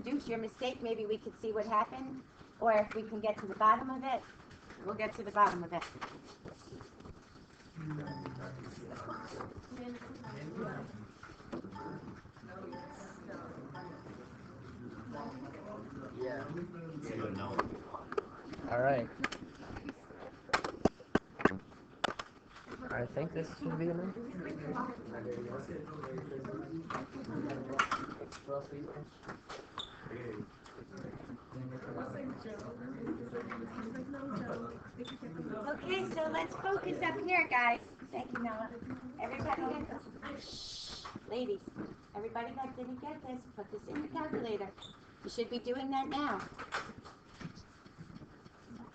reproduce your mistake, maybe we could see what happened, or if we can get to the bottom of it, we'll get to the bottom of it. Yeah. All right. I think this should be enough. Okay, so let's focus up here, guys. Thank you, Noah. Everybody get this. Ladies, everybody that didn't get this, put this in your calculator. You should be doing that now.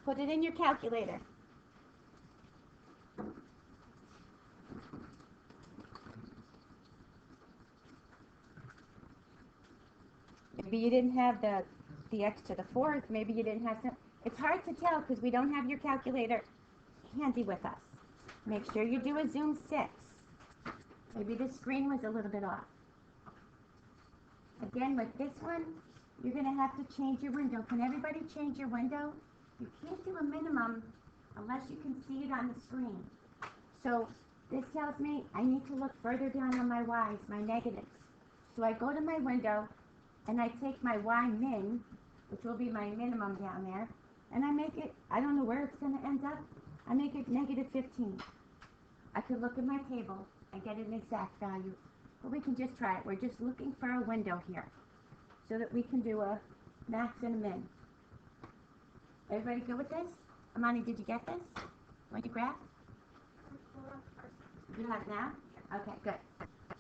Put it in your calculator. Maybe you didn't have the x to the fourth. Maybe you didn't have some. It's hard to tell because we don't have your calculator handy with us. Make sure you do a zoom 6. Maybe the screen was a little bit off. Again, with this one, you're going to have to change your window. Can everybody change your window? You can't do a minimum unless you can see it on the screen. So this tells me I need to look further down on my y's, my negatives. So I go to my window and I take my y min, which will be my minimum down there, and I make it, I don't know where it's going to end up, I make it negative 15. I could look at my table and get an exact value, but we can just try it. We're just looking for a window here so that we can do a max and a min. Everybody good with this? Amani, did you get this? Want to graph? You have it now? Okay, good.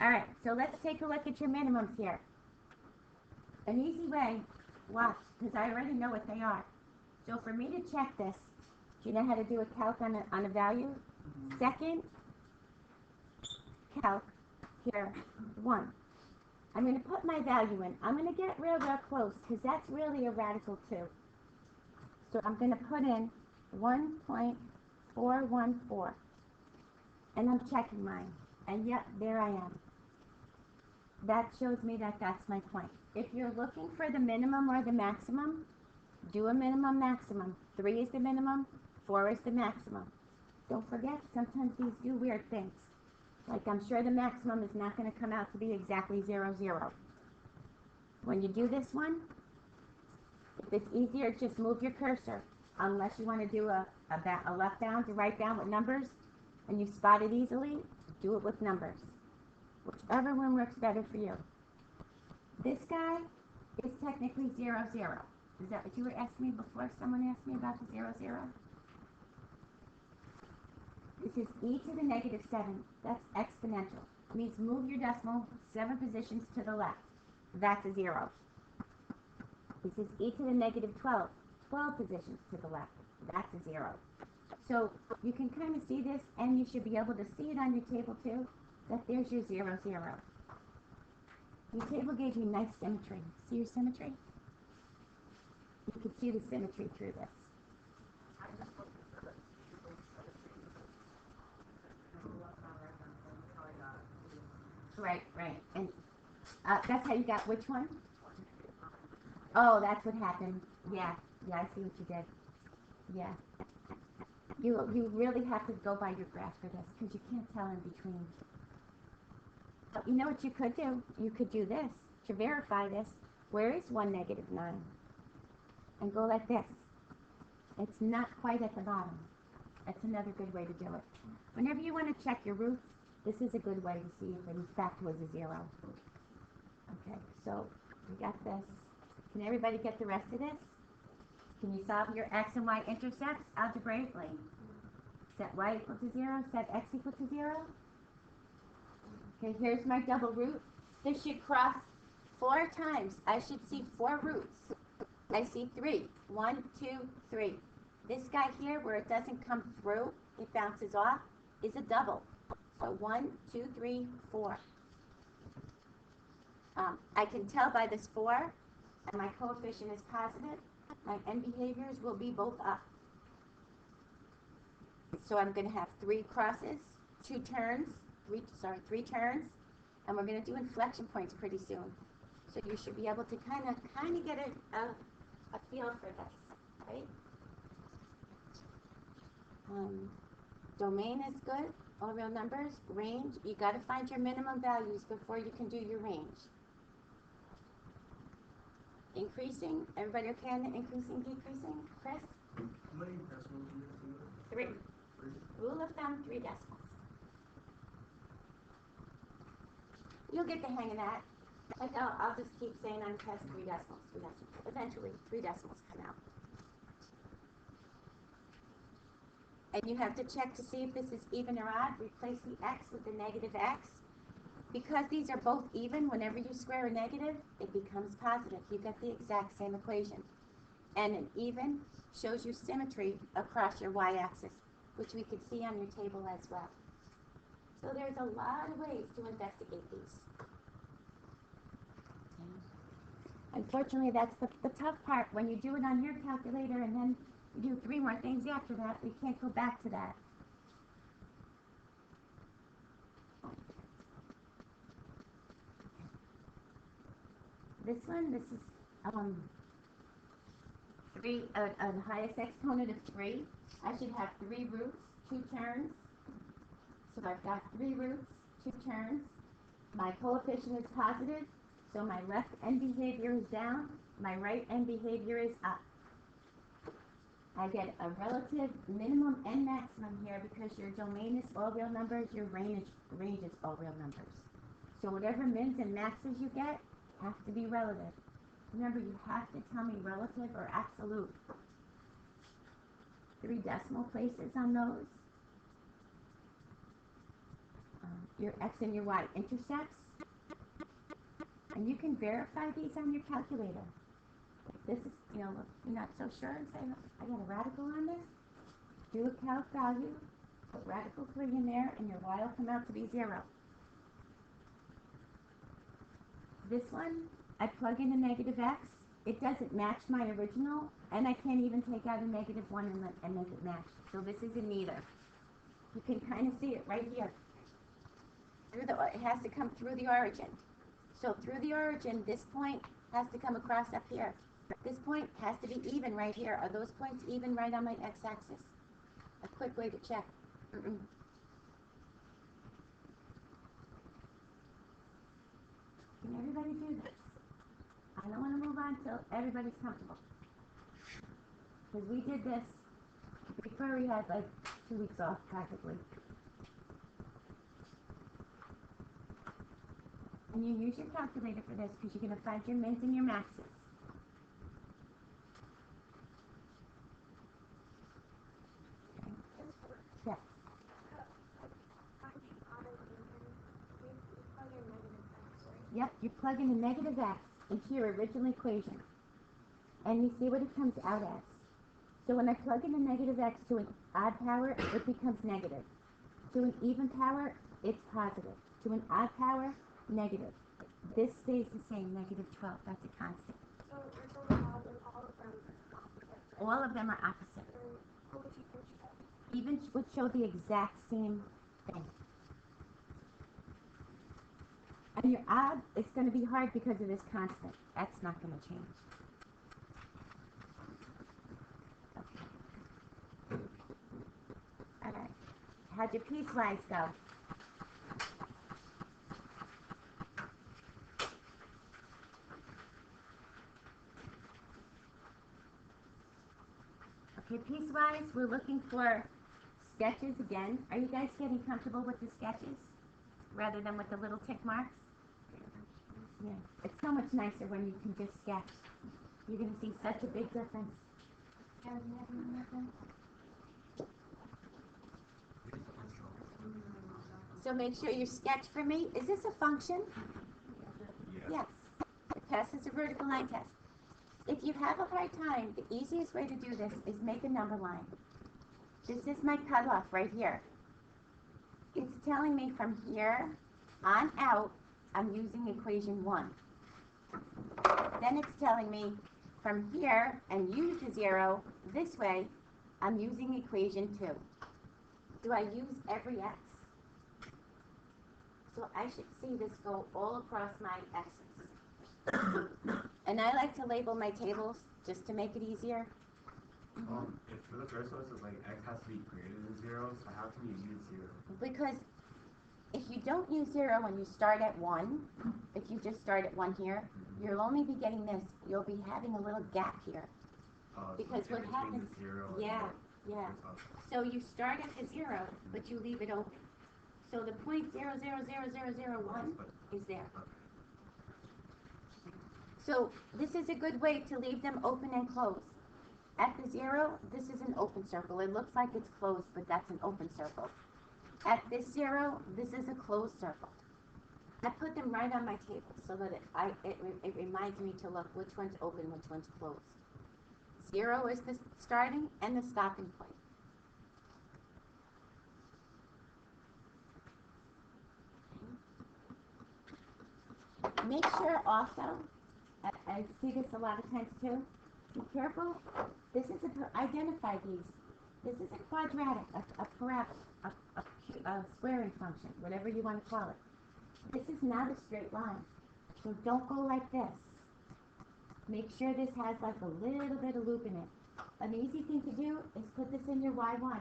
All right, so let's take a look at your minimums here. An easy way, watch, because I already know what they are. So for me to check this, do you know how to do a calc on a value? Second calc, here, 1. I'm going to put my value in. I'm going to get real close, because that's really a radical 2. So I'm going to put in 1.414. And I'm checking mine. And yep, there I am. That shows me that that's my point. If you're looking for the minimum or the maximum, do a minimum maximum. 3 is the minimum, 4 is the maximum. Don't forget, sometimes these do weird things. Like I'm sure the maximum is not going to come out to be exactly 0, 0. When you do this one, if it's easier, just move your cursor. Unless you want to do a left bound to right bound with numbers, and you spot it easily, do it with numbers. Whichever one works better for you. This guy is technically 0, 0. Is that what you were asking me before someone asked me about the 0, 0? This is e to the negative 7. That's exponential. It means move your decimal 7 positions to the left. That's a 0. This is e to the negative 12. 12 positions to the left. That's a 0. So you can kind of see this, and you should be able to see it on your table too, that there's your 0, 0. Your table gave you nice symmetry. See your symmetry? You can see the symmetry through this. Right. And that's how you got which one? Oh, that's what happened. Yeah, I see what you did. Yeah. You really have to go by your graph for this, because you can't tell in between. But you know what you could do? You could do this. To verify this, where is 1, negative 9? And go like this. It's not quite at the bottom. That's another good way to do it. Whenever you want to check your roots, this is a good way to see if in fact was a 0. Okay, so we got this. Can everybody get the rest of this? Can you solve your x and y intercepts algebraically? Set y equal to 0, set x equal to 0. Okay, here's my double root. This should cross 4 times. I should see 4 roots. I see 3. 1, 2, 3. This guy here, where it doesn't come through, it bounces off, is a double. So 1, 2, 3, 4. I can tell by this 4, and my coefficient is positive, my end behaviors will be both up. So I'm going to have 3 crosses, 2 turns, 3 turns, and we're going to do inflection points pretty soon. So you should be able to kind of get a feel for this, right? Domain is good, all real numbers. Range, you got to find your minimum values before you can do your range. Increasing, everybody okay on the increasing, decreasing? Chris? How many decimals do you have to do? 3. 3. Rule of thumb, 3 decimals. You'll get the hang of that. Like I'll just keep saying on test 3 decimals, 3 decimals. Eventually, 3 decimals come out. And you have to check to see if this is even or odd. Replace the x with the negative x. Because these are both even, whenever you square a negative, it becomes positive. You get the exact same equation. And an even shows you symmetry across your y-axis, which we could see on your table as well. So there's a lot of ways to investigate these. Unfortunately, that's the tough part. When you do it on your calculator and then you do 3 more things after that, we can't go back to that. This is a highest exponent of 3. I should have 3 roots, 2 terms. So I've got 3 roots, 2 terms. My coefficient is positive, so my left end behavior is down, my right end behavior is up. I get a relative minimum and maximum here because your domain is all real numbers, your range is all real numbers. So whatever mins and maxes you get have to be relative. Remember, you have to tell me relative or absolute. 3 decimal places on those. Your x and your y intercepts. And you can verify these on your calculator. If this is, you're not so sure and say, I got a radical on this, do a calc value, put radical 3 in there, and your y will come out to be 0. This one, I plug in a negative x. It doesn't match my original, and I can't even take out a negative 1 and make it match. So this isn't either. You can kind of see it right here. It has to come through the origin. So through the origin, this point has to come across up here. This point has to be even right here. Are those points even right on my x-axis? A quick way to check. Can everybody do this? I don't want to move on till everybody's comfortable. Because we did this before we had like 2 weeks off practically. And you use your calculator for this because you're going to find your mins and your maxes. Yes. Yep, you plug in a negative x into your original equation. And you see what it comes out as. So when I plug in a negative x to an odd power, it becomes negative. To an even power, it's positive. To an odd power, negative. This stays the same, negative 12. That's a constant. So you're talking about all of them opposite. All of them are opposite. Even would show the exact same thing. And your odd, it's going to be hard because of this constant. That's not going to change. Okay. All right. How'd your piecewise go? Okay, piecewise, we're looking for sketches again. Are you guys getting comfortable with the sketches rather than with the little tick marks? Yeah, it's so much nicer when you can just sketch. You're going to see such a big difference. So make sure you sketch for me. Is this a function? Yes. It passes a vertical line test. If you have a hard time, the easiest way to do this is make a number line. This is my cutoff right here. It's telling me from here on out, I'm using equation 1. Then it's telling me from here and use the 0 this way, I'm using equation 2. Do I use every x? So I should see this go all across my x's. And I like to label my tables just to make it easier. If for the first one, it says like x has to be greater than 0, so how can you use 0? Because if you don't use 0 when you start at 1, if you just start at 1 here, you'll only be getting this. You'll be having a little gap here. Because so what happens, the 0 yeah, yeah. So you start at the 0, but you leave it open. So the point 0.00001 is there. So this is a good way to leave them open and closed. At the 0, this is an open circle. It looks like it's closed, but that's an open circle. At this 0, this is a closed circle. I put them right on my table so that it reminds me to look which one's open, which one's closed. 0 is the starting and the stopping point. Make sure also, I see this a lot of times too, be careful, this is identify these. This is a quadratic, a parabola, a squaring function, whatever you want to call it. This is not a straight line, so don't go like this. Make sure this has like a little bit of loop in it. An easy thing to do is put this in your Y1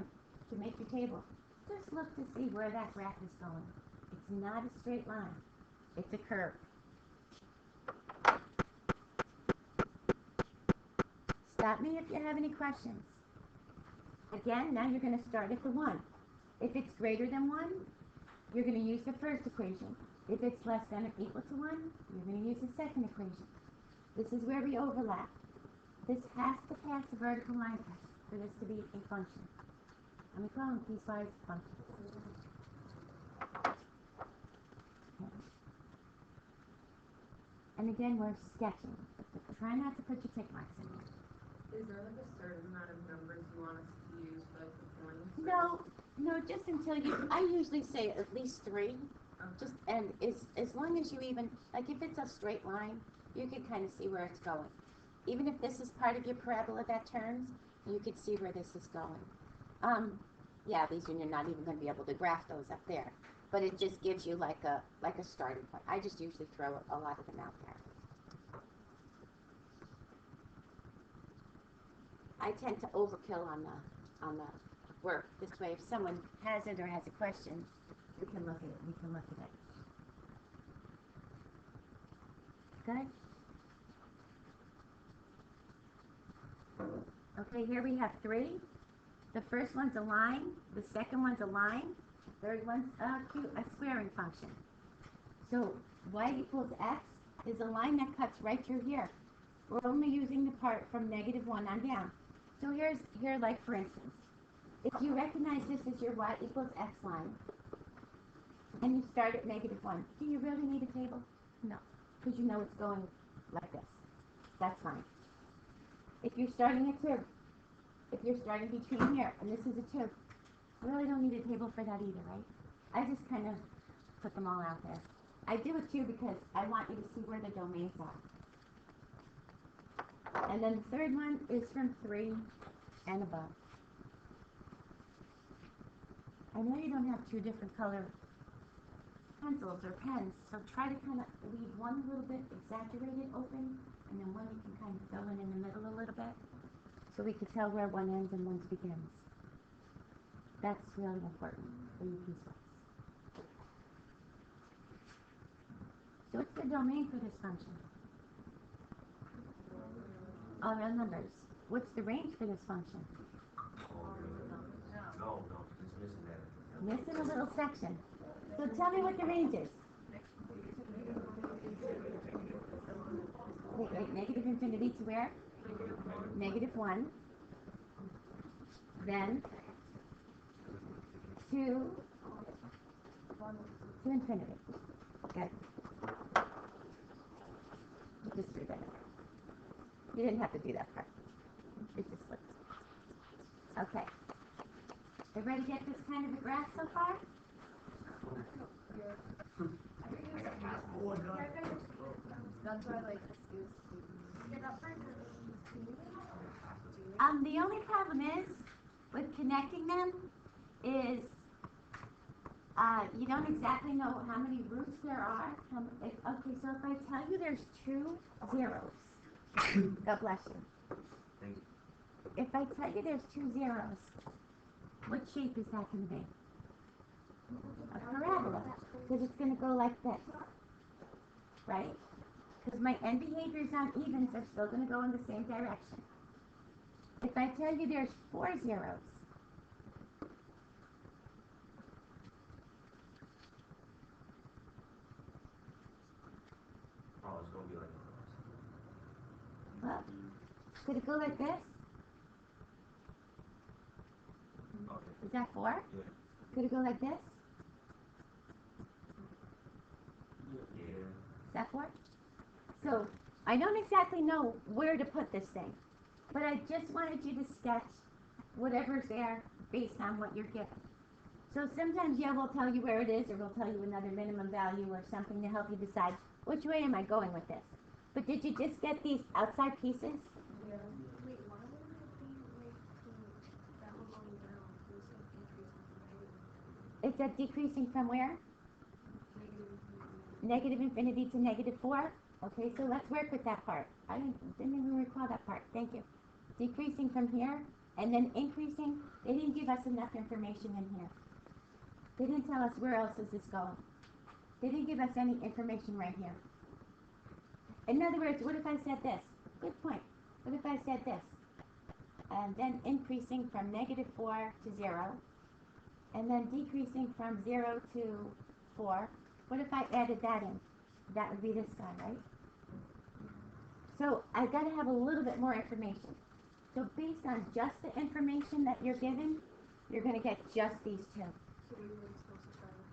to make your table. Just look to see where that graph is going. It's not a straight line, it's a curve. Stop me if you have any questions. Again, now you're going to start at the 1. If it's greater than 1, you're going to use the first equation. If it's less than or equal to 1, you're going to use the second equation. This is where we overlap. This has to pass the vertical line test for this to be a function. And we call them piecewise functions. Okay. And again, we're sketching. Try not to put your tick marks in here. Is there like a certain amount of numbers you want us to use, like the points? No, just until you, I usually say at least 3. Just, and as long as you even, like if it's a straight line, you can kind of see where it's going. Even if this is part of your parabola that turns, you can see where this is going. Yeah, these you're not even going to be able to graph those up there. But it just gives you like a starting point. I just usually throw a lot of them out there. I tend to overkill on the work. This way, if someone has it or has a question, we can look at it. We can look at it. Good. Okay, here we have 3. The first one's a line. The second one's a line. The third one's a squaring function. So y equals x is a line that cuts right through here. We're only using the part from -1 on down. So here, like for instance, if you recognize this as your y equals x line, and you start at -1, do you really need a table? No, because you know it's going like this. That's fine. If you're starting at 2, if you're starting between here, and this is a 2, you really don't need a table for that either, right? I just kind of put them all out there. I do it too because I want you to see where the domains are. And then the third one is from 3 and above. I know you don't have 2 different color pencils or pens, so try to kind of leave one a little bit exaggerated open, and then one you can kind of fill in the middle a little bit, so we can tell where one ends and one begins. That's really important for you piecewise. So what's the domain for this function? All real numbers. What's the range for this function? No, just missing that. Missing a little section. So tell me what the range is. Wait, negative infinity to where? -1. Then to infinity. Good. Just do that. You didn't have to do that part. It just slipped. Okay. Everybody get this kind of a graph so far? That's why I like excuse. The only problem is with connecting them is You don't exactly know how many roots there are. Okay, so if I tell you there's two zeros, God bless you. Thank you. If I tell you there's two zeros, what shape is that going to be? A parabola, because it's going to go like this, right? Because my end behaviors on evens are still going to go in the same direction. If I tell you there's four zeros, Oh, it's gonna be like. well, could it go like this? Okay. Is that four? Yeah. Could it go like this? Yeah. Is that four? So I don't exactly know where to put this thing, but I just wanted you to sketch whatever's there based on what you're given. So sometimes, yeah, we'll tell you where it is, or we'll tell you another minimum value or something to help you decide which way am I going with this. But did you just get these outside pieces? Yeah. Wait, why would it be like that one going down? It was like decreasing from negative It's a decreasing from where? negative infinity. Negative infinity to -4. Okay, so let's work with that part. I didn't even recall that part. Thank you. Decreasing from here and then increasing. They didn't give us enough information in here. They didn't tell us where else is this going. They didn't give us any information right here. In other words, what if I said this? Good point. What if I said this? And then increasing from -4 to 0, and then decreasing from 0 to 4. What if I added that in? That would be this guy, right? So I got to have a little bit more information. So based on just the information that you're given, you're going to get just these two. So we were supposed to try to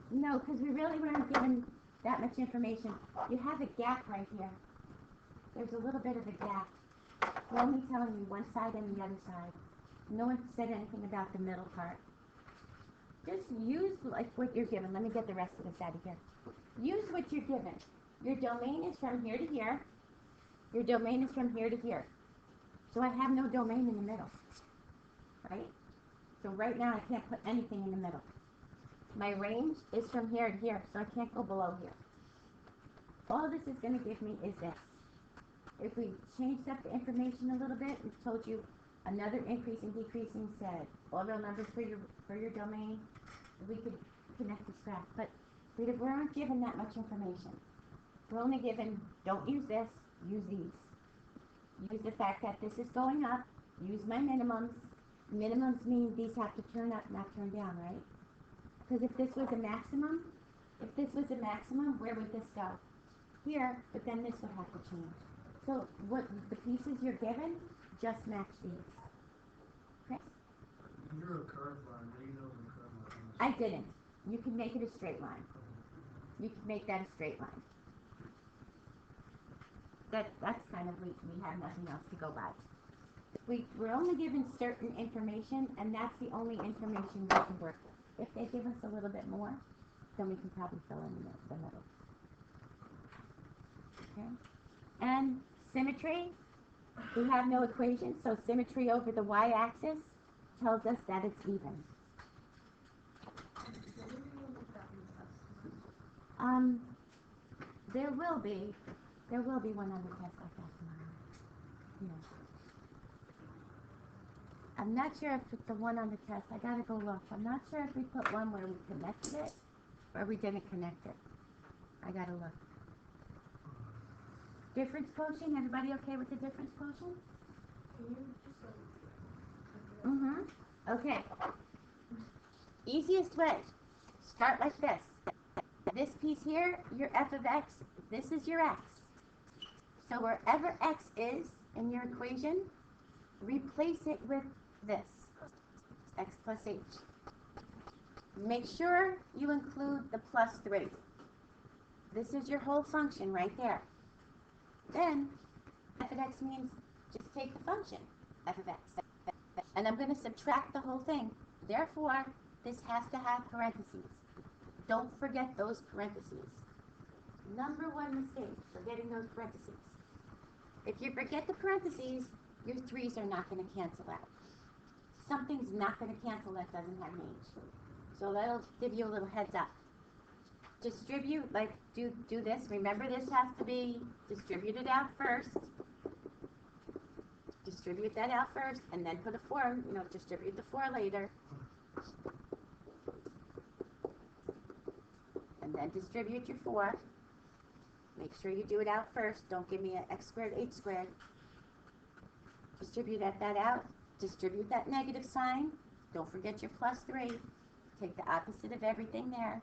connect No, because we really weren't given that much information. You have a gap right here. There's a little bit of a gap. We're only telling you one side and the other side. No one said anything about the middle part. Just use like what you're given. Let me get the rest of this out of here. Use what you're given. Your domain is from here to here. Your domain is from here to here. So I have no domain in the middle, right? So right now I can't put anything in the middle. My range is from here to here, so I can't go below here. All this is going to give me is this. If we changed up the information a little bit and told you another increasing, decreasing said all real numbers for your domain, we could connect this graph. But we weren't given that much information. We're only given, don't use this, use these. Use the fact that this is going up, use my minimums. Minimums mean these have to turn up, not turn down, right? Because if this was a maximum, where would this go? Here, but then this would have to change. So what the pieces you're given, just match these. Okay? You drew a curved line. What do you know is a curved line? I didn't. You can make it a straight line. You can make that a straight line. That's kind of we have nothing else to go by. We're only given certain information, and that's the only information we can work with. If they give us a little bit more, then we can probably fill in the middle. Okay? And symmetry, we have no equation, so symmetry over the y-axis tells us that it's even. There will be one on the test like that tomorrow. Yeah. I'm not sure if it's the one on the test. I gotta go look. I'm not sure if we put one where we connected it or we didn't connect it. I gotta look. Difference quotient, everybody okay with the difference quotient? Can you just like Mm-hmm. Okay. Easiest way. Start like this. This piece here, your f of x, this is your x. So wherever x is in your equation, replace it with this, x plus h. Make sure you include the plus 3. This is your whole function right there. Then, f of x means just take the function, f of x. And I'm going to subtract the whole thing. Therefore, this has to have parentheses. Don't forget those parentheses. Number one mistake, forgetting those parentheses. If you forget the parentheses, your 3's are not going to cancel out. Something's not going to cancel that doesn't have an h. So that'll give you a little heads up. Distribute, like do this. Remember, this has to be distributed out first. Distribute that out first, and then put a 4, distribute the 4 later. And then distribute your 4. Make sure you do it out first. Don't give me an x squared, h squared. Distribute that out. Distribute that negative sign. Don't forget your plus 3. Take the opposite of everything there.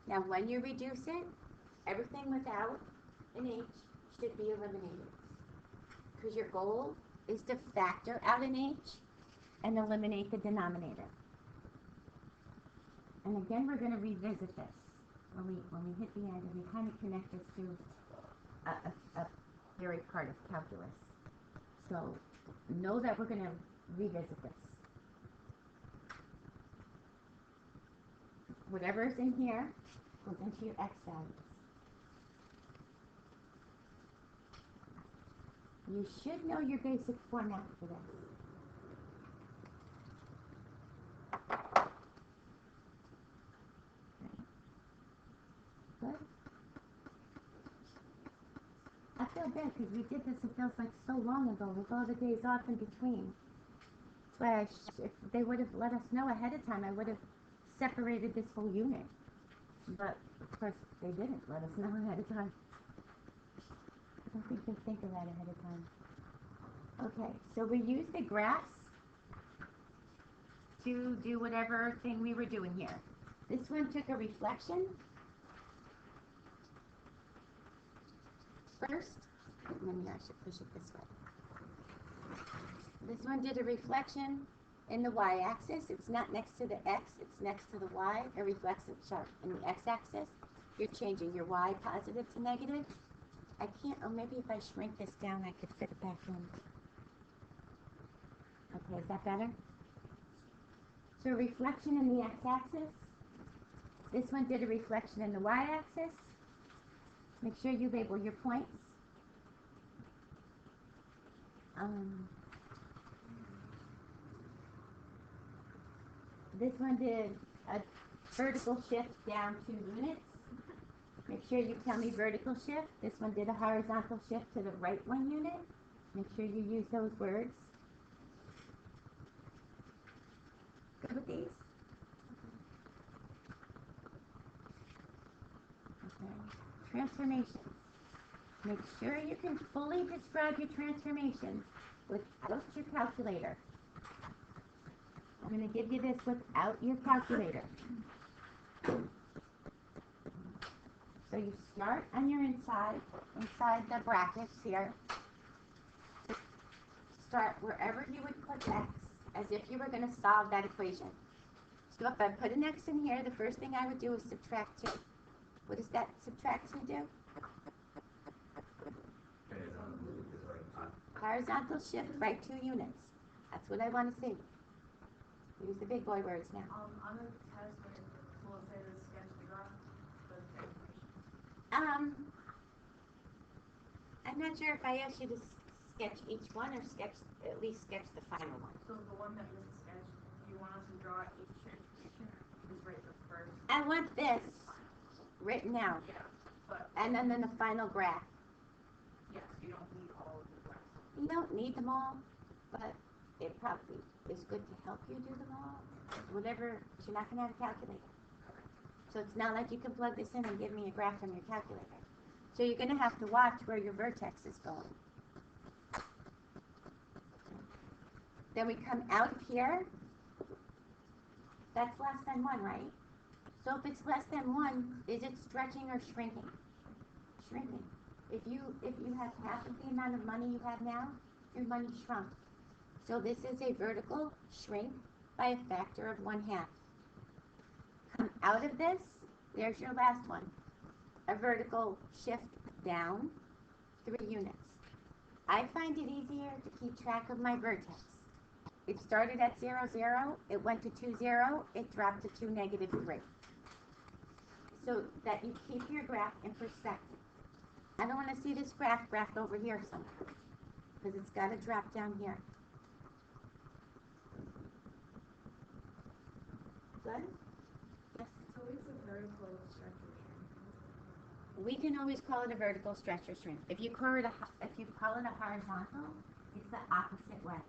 Now when you reduce it, everything without an h should be eliminated. Because your goal is to factor out an h and eliminate the denominator. And again, we're going to revisit this when we hit the end, and we kind of connect this to a theory part of calculus. So know that we're going to revisit this. Whatever is in here goes into your x values. You should know your basic format for this. Good. I feel bad because we did this, it feels like so long ago, with all the days off in between. That's why if they would have let us know ahead of time, I would have separated this whole unit. But, of course, they didn't let us know ahead of time. I don't think they think of that ahead of time. Okay, so we use the graphs to do whatever thing we were doing here. This one took a reflection first. Maybe I should push it this way. This one did a reflection in the y-axis. It's not next to the x, it's next to the y. It reflects it sharp. In the x-axis, you're changing your y positive to negative. I can't, or maybe if I shrink this down, I could fit it back in. Okay, is that better? So reflection in the x-axis. This one did a reflection in the y-axis. Make sure you label your points. This one did a vertical shift down 2 units. Make sure you tell me vertical shift. This one did a horizontal shift to the right 1 unit. Make sure you use those words. Good with these? Okay. Transformations. Make sure you can fully describe your transformations without your calculator. I'm going to give you this without your calculator. So you start on your inside the brackets here. Start wherever you would put x, as if you were going to solve that equation. So if I put an x in here, the first thing I would do is subtract 2. What does that subtraction do? Horizontal shift, right 2 units. That's what I want to see. Use the big boy words now. On the test, will it say the sketch the graph? I'm not sure if I asked you to sketch each one or at least sketch the final one. So the one that was sketched, do you want us to draw each is right the first? I want this written out. Yeah, but And then the final graph. yes, you don't need all of the graphs. You don't need them all, but it probably is good to help you do them all. Whatever, but you're not going to have a calculator. So it's not like you can plug this in and give me a graph from your calculator. So you're going to have to watch where your vertex is going. Then we come out of here. That's less than 1, right? So if it's less than 1, is it stretching or shrinking? Shrinking. If you have half of the amount of money you have now, your money shrunk. So this is a vertical shrink by a factor of 1/2. Come out of this, there's your last one. A vertical shift down 3 units. I find it easier to keep track of my vertex. It started at 0, 0, it went to 2, 0, it dropped to 2, negative 3. So that you keep your graph in perspective. I don't want to see this graph graphed over here somewhere, because it's got to drop down here. Good? So it's a vertical stretch or shrink. We can always call it a vertical stretch or shrink. If you call it a horizontal, it's the opposite way.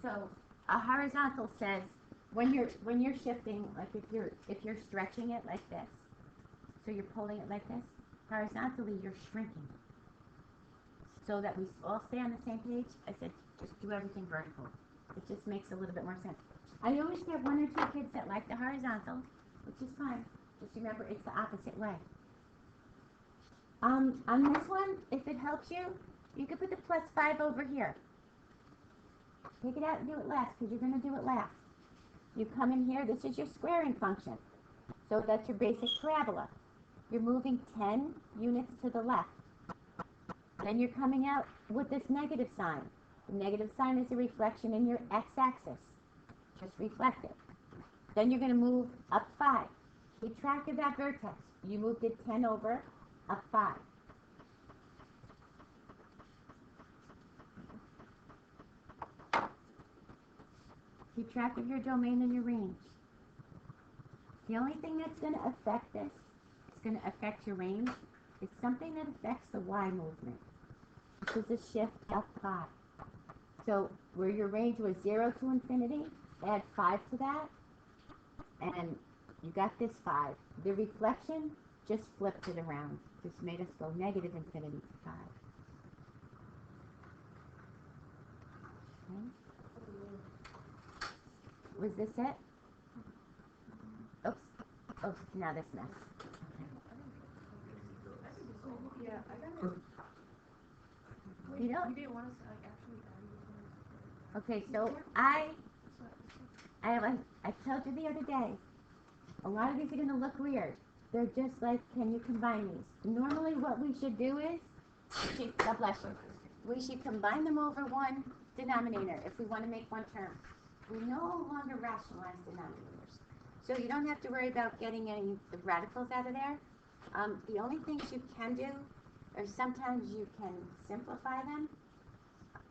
So a horizontal says when you're shifting, like if you're stretching it like this, so you're pulling it like this, horizontally you're shrinking. So that we all stay on the same page, I said just do everything vertical. It just makes a little bit more sense. I always get one or two kids that like the horizontal, which is fine. Just remember it's the opposite way. On this one, if it helps you, you can put the +5 over here. Take it out and do it last, because you're going to do it last. You come in here, this is your squaring function. So that's your basic parabola. You're moving 10 units to the left. Then you're coming out with this negative sign. The negative sign is a reflection in your x-axis. Just reflect it. Then you're going to move up 5. Keep track of that vertex. You moved it 10 over, up 5. Keep track of your domain and your range. The only thing that's going to affect this, it's going to affect your range, is something that affects the y movement, which is a shift up 5. So where your range was 0 to infinity, add 5 to that, and you got this 5. The reflection just flipped it around. Just made us go negative infinity to 5. Okay. Was this it? Oops. Oh, now this mess. Yeah, I got it. You don't? You didn't want us to like actually add Okay, so I told you the other day, a lot of these are going to look weird. They're just like, can you combine these? Normally what we should do is, God bless you, we should combine them over one denominator if we want to make one term. We no longer rationalize denominators. So you don't have to worry about getting any radicals out of there. The only things you can do, or sometimes you can simplify them.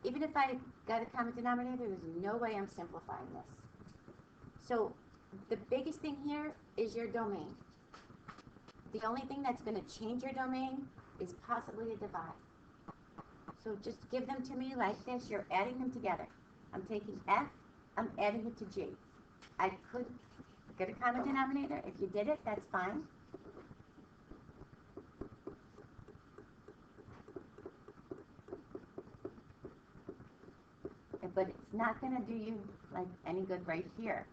Even if I got a common denominator, there's no way I'm simplifying this. So the biggest thing here is your domain. The only thing that's going to change your domain is possibly a divide. So just give them to me like this. You're adding them together. I'm taking F, I'm adding it to G. I could get a common denominator. If you did it, that's fine. But it's not going to do you like any good right here.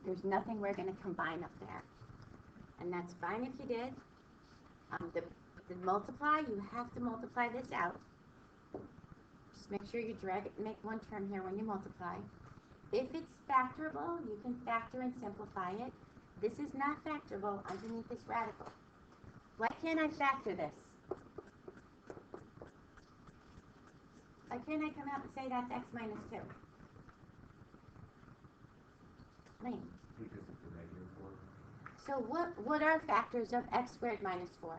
There's nothing we're going to combine up there. And that's fine if you did. The multiply, you have to multiply this out. Just make sure you drag it and make one term here when you multiply. If it's factorable, you can factor and simplify it. This is not factorable underneath this radical. Why can't I factor this? Why can't I come out and say that's x minus 2? Lane. Because it's a -4. So what are factors of x squared minus 4?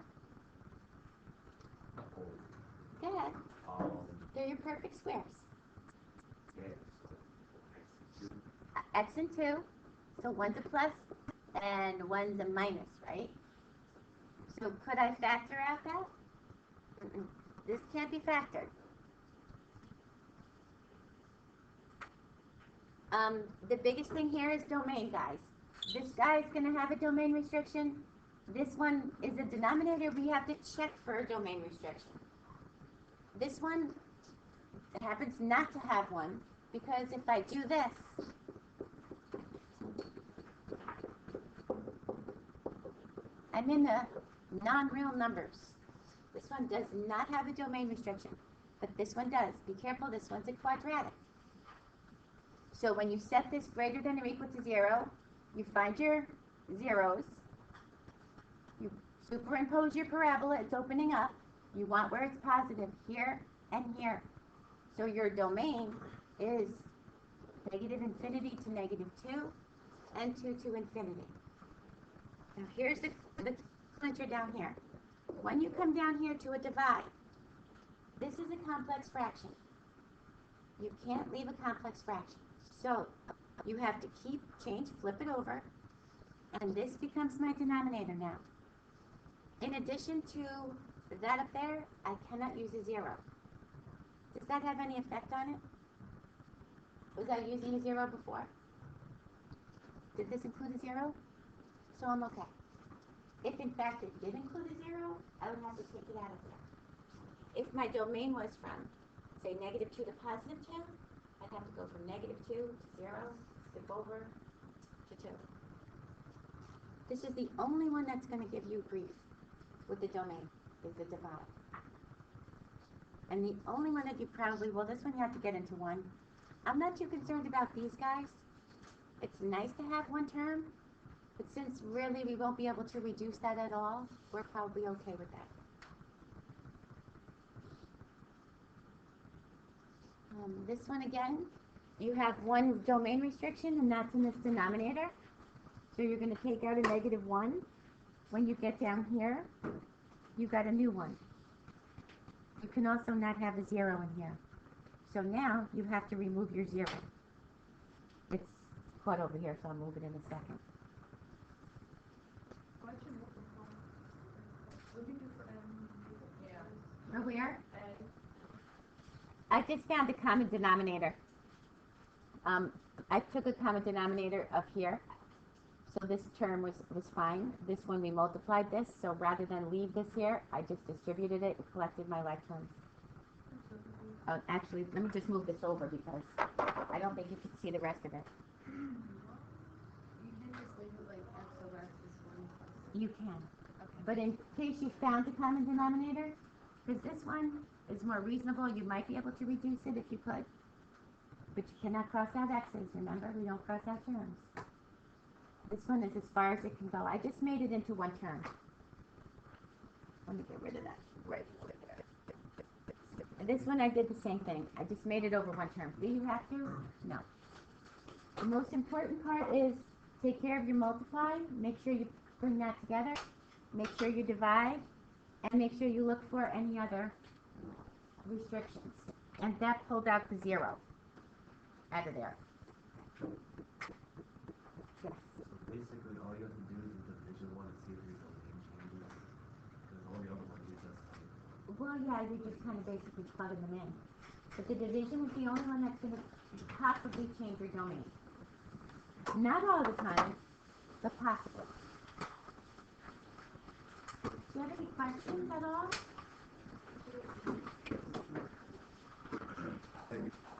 Go ahead. They're your perfect squares. Yeah, so X and 2. So one's a plus and one's a minus, right? So could I factor out that? Mm-mm. This can't be factored. The biggest thing here is domain, guys. This guy is going to have a domain restriction. This one is a denominator. We have to check for a domain restriction. This one happens not to have one because if I do this, I'm in the non-real numbers. This one does not have a domain restriction, but this one does. Be careful, this one's a quadratic. So when you set this greater than or equal to 0, you find your zeros, you superimpose your parabola, it's opening up. You want where it's positive here and here. So your domain is negative infinity to negative 2 and 2 to infinity. Now here's the clincher down here. When you come down here to a divide, this is a complex fraction. You can't leave a complex fraction. So you have to flip it over, And this becomes my denominator now. In addition to that up there, I cannot use a 0. Does that have any effect on it? Was I using a 0 before? Did this include a 0? So I'm okay. If in fact it did include a 0, I would have to take it out of there. If my domain was from, say, -2 to +2, I'd have to go from -2 to 0, skip over to 2. This is the only one that's going to give you grief with the domain, is the divide. And the only one that you probably, well, this one you have to get into 1. I'm not too concerned about these guys. It's nice to have one term, but since really we won't be able to reduce that at all, we're probably okay with that. This one again, you have one domain restriction, and that's in this denominator. So you're going to take out a -1. When you get down here, you got a new one. You can also not have a 0 in here. So now you have to remove your 0. It's caught over here, so I'll move it in a second. What'd you do for M? Yeah. Oh, where? And I just found a common denominator. I took a common denominator up here. So this term was fine. This one we multiplied this, so rather than leave this here, I just distributed it and collected my like terms. Actually, let me just move this over because I don't think you can see the rest of it. you can just leave it like X over X is 1 plus. You can. Okay. But in case you found a common denominator, because this one is more reasonable, you might be able to reduce it if you could. But you cannot cross out x's, remember? We don't cross out terms. This one is as far as it can go. I just made it into one term. Let me get rid of that right quick. And this one I did the same thing. I just made it over one term. Do you have to? No. The most important part is take care of your multiply. Make sure you bring that together. Make sure you divide. And make sure you look for any other restrictions. And that pulled out the 0 out of there. Yes. Basically, all you have to do is the division one and see if your domain changes. Because all the other ones you just like. Well, yeah, you're just kind of basically plugging them in. But the division is the only one that's going to possibly change your domain. Not all the time, but possibly. Do you have any questions at all?